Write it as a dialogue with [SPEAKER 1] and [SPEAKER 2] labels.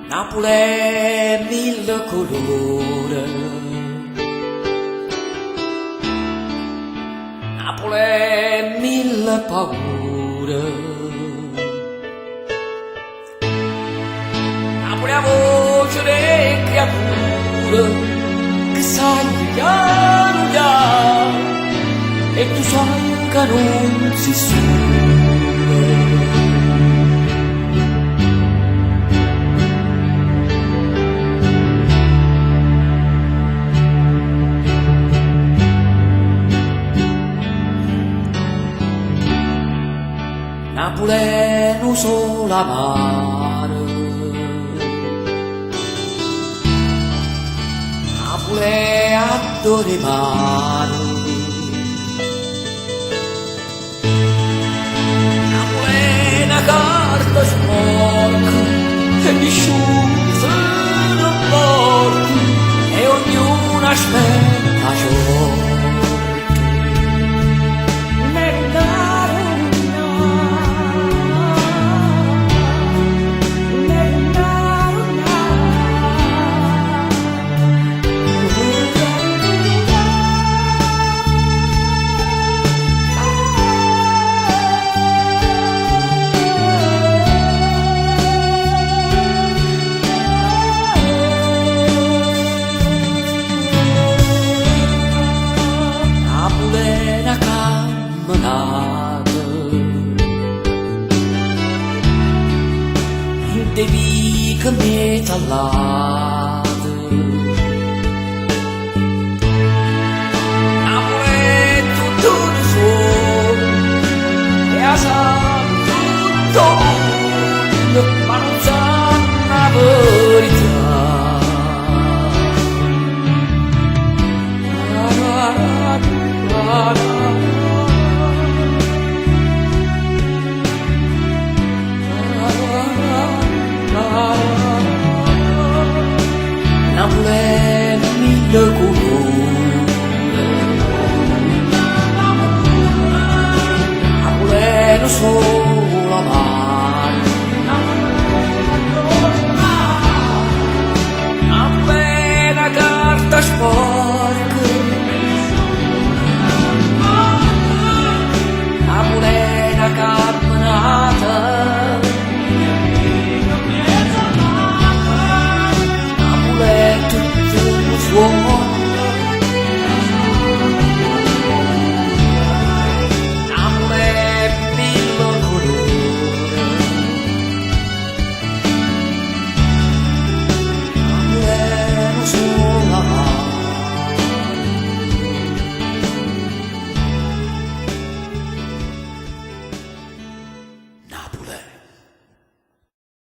[SPEAKER 1] Napoli è mille colori, Napoli è mille paure, Napoli ha voce delle creature che sai piano e tu sai che non si suona. Napoli è un solo mare, Napoli è attore mare, Napoli è una carta sporca e nessuno se ne porta e ognuno aspetta giorno. Devi che metà là